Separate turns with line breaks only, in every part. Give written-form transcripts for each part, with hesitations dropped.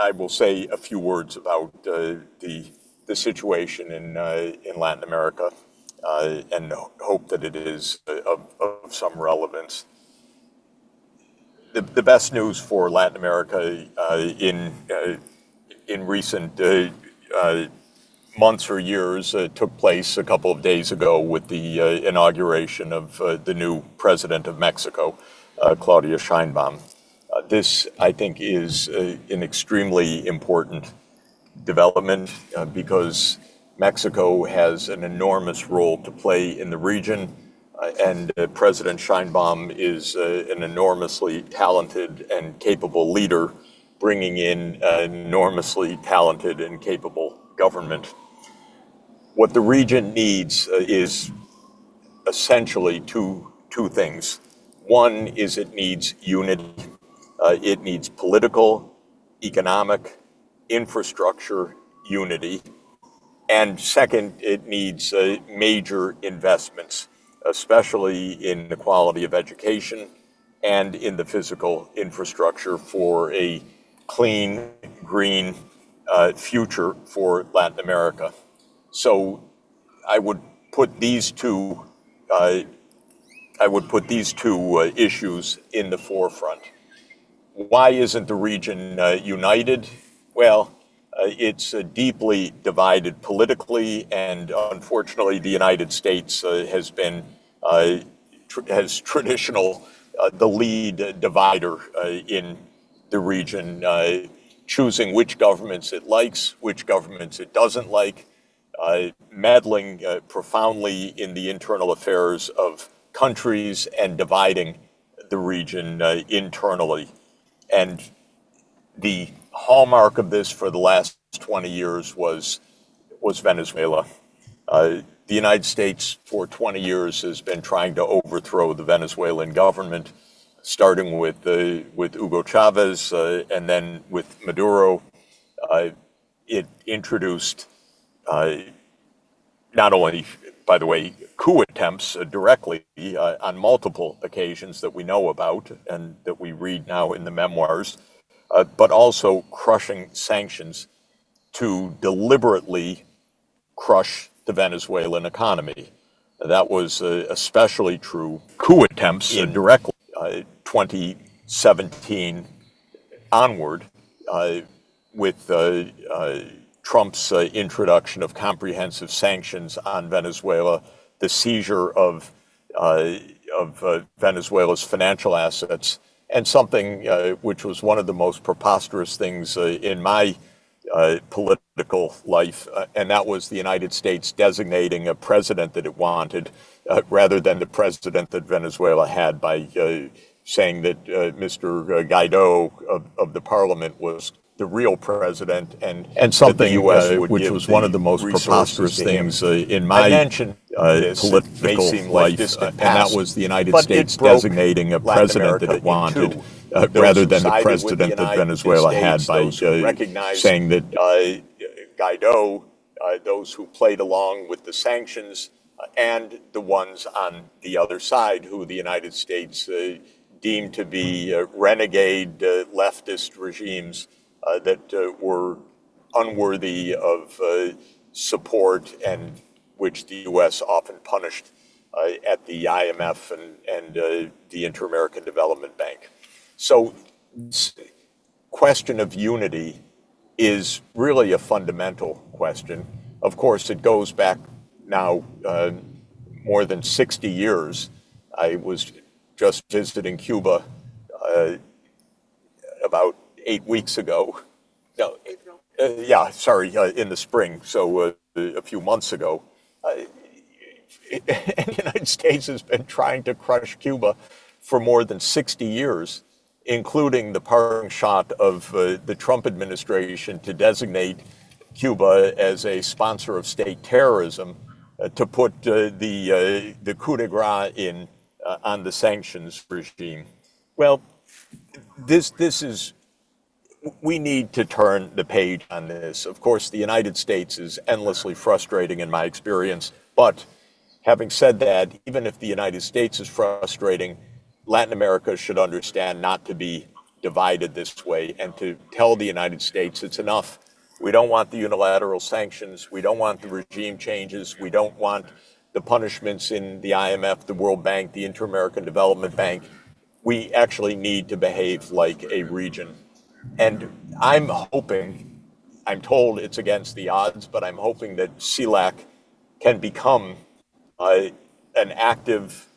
I will say a few words about the situation in Latin America and hope that it is of some relevance. The best news for Latin America in recent months or years took place a couple of days ago with the inauguration of the new president of Mexico, Claudia Sheinbaum. This, I think, is an extremely important development because Mexico has an enormous role to play in the region, and President Sheinbaum is an enormously talented and capable leader, bringing in an enormously talented and capable government. What the region needs is essentially two things. One is it needs unity. It needs political, economic, infrastructure unity. And second, it needs major investments, especially in the quality of education and in the physical infrastructure for a clean, green future for Latin America. So I would put these two issues in the forefront. Why isn't the region united? Well, it's deeply divided politically, and unfortunately, the United States has been traditional the lead divider in the region, choosing which governments it likes, which governments it doesn't like, meddling profoundly in the internal affairs of countries and dividing the region internally. And the hallmark of this for the last 20 years was Venezuela. The United States for 20 years has been trying to overthrow the Venezuelan government, starting with Hugo Chavez and then with Maduro. It introduced not only, by the way, coup attempts directly on multiple occasions that we know about and that we read now in the memoirs, but also crushing sanctions to deliberately crush the Venezuelan economy. That was especially true coup attempts directly 2017 onward with Trump's introduction of comprehensive sanctions on Venezuela, the seizure of Venezuela's financial assets, and something which was one of the most preposterous things in my political life, and that was the United States designating a president that it wanted rather than the president that Venezuela had by saying that Mr. Guaido of the parliament was the real president, and something the U.S. which was one of the most preposterous things in my political life, and that was the United States designating a president that it wanted rather than the president that Venezuela had by saying that Guaido, those who played along with the sanctions, and the ones on the other side who the United States deemed to be renegade leftist regimes that were unworthy of support and which the U.S. often punished at the IMF and the Inter-American Development Bank. So this question of unity is really a fundamental question. Of course, it goes back now more than 60 years. I was just visiting Cuba about 8 weeks ago. No, April. In the spring, so a few months ago. And the United States has been trying to crush Cuba for more than 60 years, including the parting shot of the Trump administration to designate Cuba as a sponsor of state terrorism, to put the coup de grace in on the sanctions regime. Well, this is, we need to turn the page on this. Of course, the United States is endlessly frustrating in my experience, but having said that, even if the United States is frustrating, Latin America should understand not to be divided this way, and to tell the United States it's enough. We don't want the unilateral sanctions. We don't want the regime changes. We don't want the punishments in the IMF, the World Bank, the Inter-American Development Bank. We actually need to behave like a region. And I'm hoping, I'm told it's against the odds, but I'm hoping that CELAC can become an active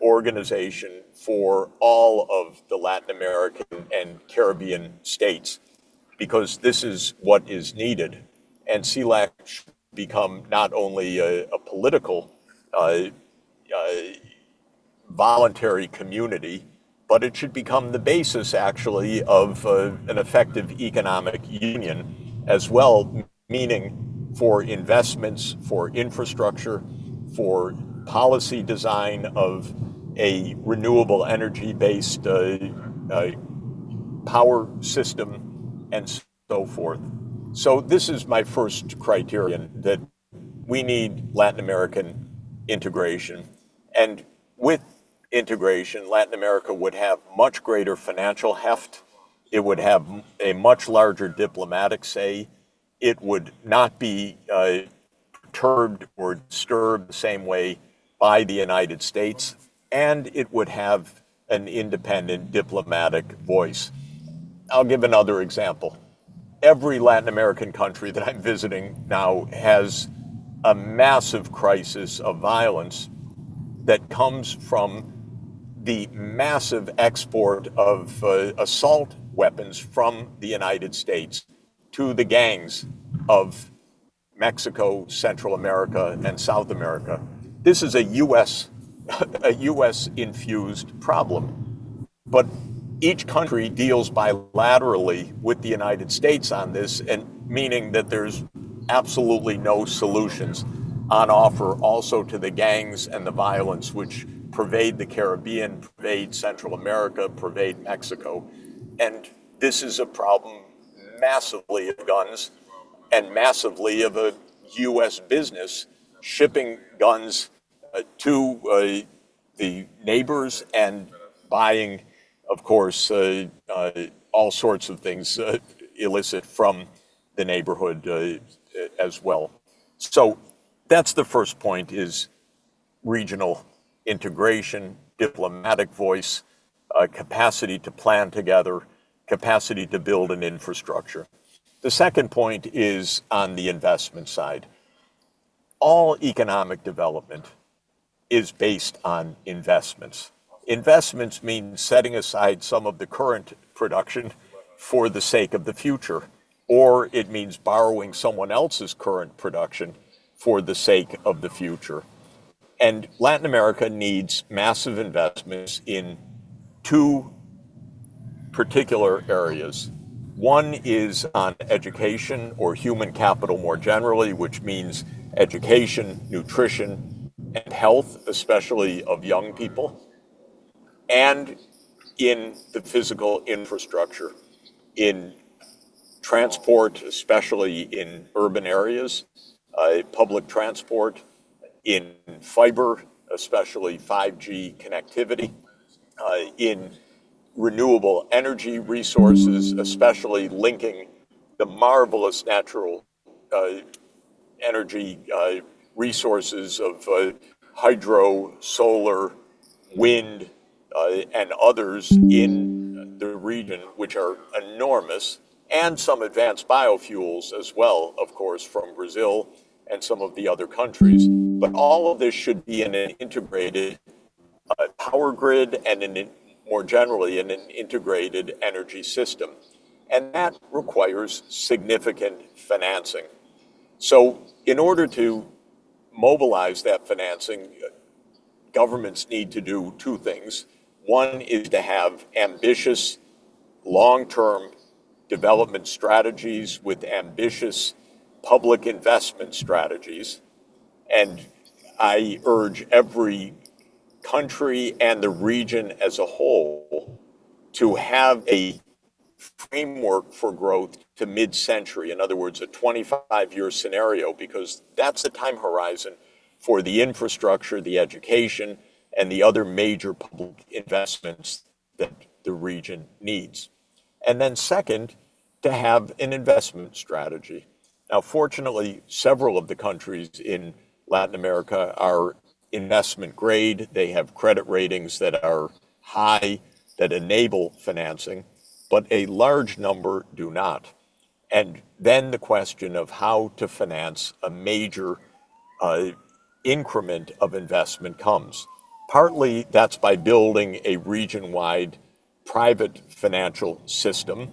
organization for all of the Latin American and Caribbean states, because this is what is needed. And CELAC should become not only a political voluntary community, but it should become the basis, actually, of an effective economic union as well, meaning for investments, for infrastructure, for policy design of a renewable energy-based power system, and so forth. So this is my first criterion, that we need Latin American integration. And with integration, Latin America would have much greater financial heft. It would have a much larger diplomatic say. It would not be perturbed or disturbed the same way by the United States, and it would have an independent diplomatic voice. I'll give another example. Every Latin American country that I'm visiting now has a massive crisis of violence that comes from the massive export of assault weapons from the United States to the gangs of Mexico, Central America, and South America. This is a U.S. infused problem, but each country deals bilaterally with the United States on this, and meaning that there's absolutely no solutions on offer also to the gangs and the violence which pervade the Caribbean, pervade Central America, pervade Mexico. And this is a problem massively of guns and massively of a U.S. business shipping guns to the neighbors and buying, of course, all sorts of things illicit from the neighborhood as well. So that's the first point, is regional integration, diplomatic voice, capacity to plan together, capacity to build an infrastructure. The second point is on the investment side. All economic development is based on investments. Investments mean setting aside some of the current production for the sake of the future, or it means borrowing someone else's current production for the sake of the future. And Latin America needs massive investments in two particular areas. One is on education, or human capital more generally, which means education, nutrition, and health, especially of young people, and in the physical infrastructure, in transport, especially in urban areas, public transport, in fiber, especially 5G connectivity, in renewable energy resources, especially linking the marvelous natural energy resources of hydro, solar, wind, and others in the region, which are enormous, and some advanced biofuels as well, of course, from Brazil and some of the other countries. But all of this should be in an integrated power grid, and more generally in an integrated energy system. And that requires significant financing. So in order to mobilize that financing, governments need to do two things. One is to have ambitious long-term development strategies with ambitious public investment strategies. And I urge every country and the region as a whole to have a framework for growth to mid-century. In other words, a 25-year scenario, because that's the time horizon for the infrastructure, the education, and the other major public investments that the region needs. And then second, to have an investment strategy. Now, fortunately, several of the countries in Latin America are investment grade. They have credit ratings that are high, that enable financing, but a large number do not. And then the question of how to finance a major increment of investment comes. Partly that's by building a region-wide private financial system,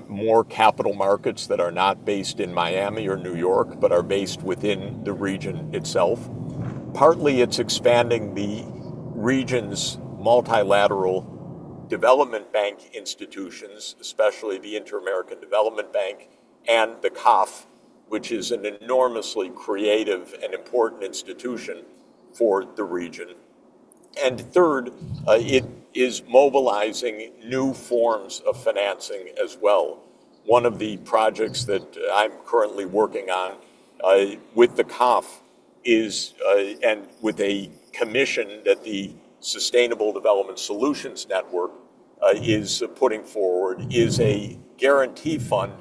more capital markets that are not based in Miami or New York, but are based within the region itself. Partly it's expanding the region's multilateral development bank institutions, especially the Inter-American Development Bank and the CAF, which is an enormously creative and important institution for the region. And third, it is mobilizing new forms of financing as well. One of the projects that I'm currently working on with the CAF is, and with a commission that the Sustainable Development Solutions Network is putting forward, is a guarantee fund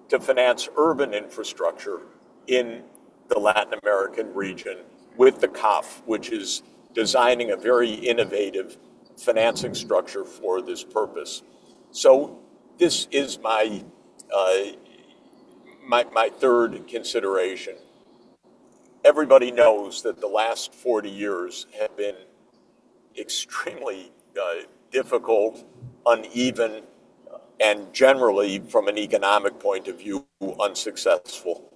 to finance urban infrastructure in the Latin American region with the CAF, which is designing a very innovative financing structure for this purpose. So this is my third consideration. Everybody knows that the last 40 years have been extremely difficult, uneven, and generally, from an economic point of view, unsuccessful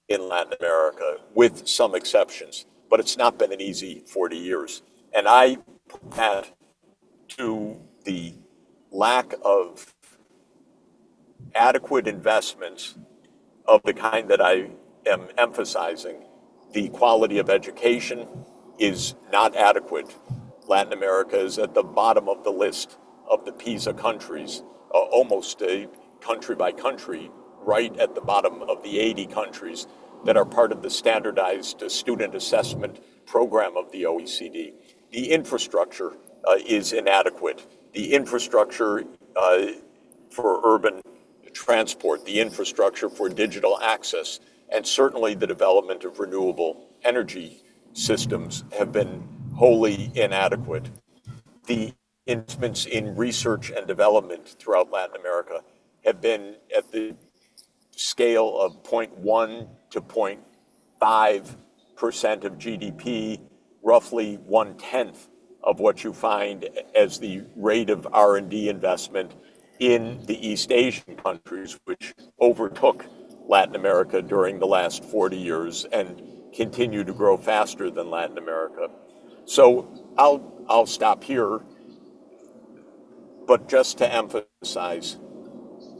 in Latin America, with some exceptions. But it's not been an easy 40 years. And I put that to the lack of adequate investments of the kind that I am emphasizing. The quality of education is not adequate. Latin America is at the bottom of the list of the PISA countries, almost country by country, right at the bottom of the 80 countries that are part of the standardized student assessment program of the OECD. The infrastructure is inadequate. The infrastructure for urban transport, the infrastructure for digital access, and certainly the development of renewable energy systems have been wholly inadequate. The investments in research and development throughout Latin America have been at the scale of 0.1 to 0.5% of GDP, roughly 1/10 of what you find as the rate of R&D investment in the East Asian countries, which overtook Latin America during the last 40 years and continue to grow faster than Latin America. So I'll stop here, but just to emphasize,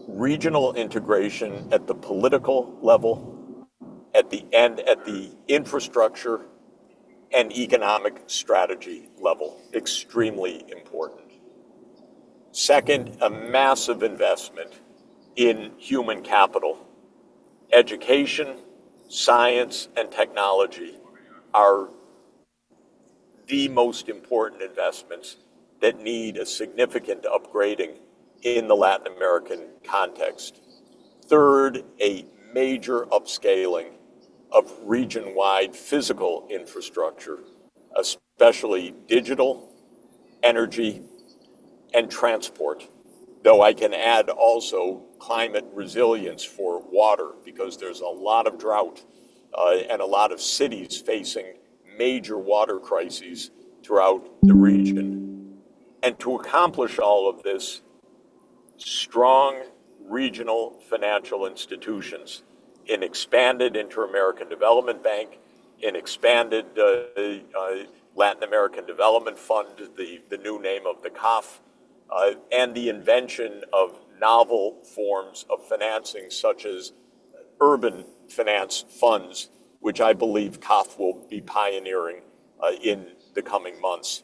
regional integration at the political level, at the infrastructure and economic strategy level, extremely important. Second, a massive investment in human capital. Education, science, and technology are the most important investments that need a significant upgrading in the Latin American context. Third, a major upscaling of region-wide physical infrastructure, especially digital, energy, and transport. Though I can add also climate resilience for water, because there's a lot of drought and a lot of cities facing major water crises throughout the region. And to accomplish all of this, strong regional financial institutions, an expanded Inter-American Development Bank, an expanded Latin American Development Fund, the new name of the CAF, and the invention of novel forms of financing such as urban finance funds, which I believe CAF will be pioneering in the coming months.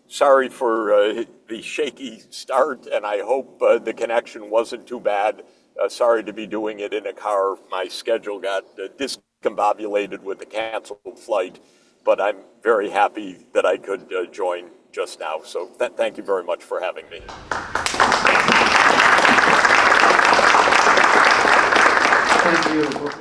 Sorry for the shaky start, and I hope the connection wasn't too bad. Sorry to be doing it in a car. My schedule got discombobulated with the canceled flight, but I'm very happy that I could join just now. So thank you very much for having me.
Thank you.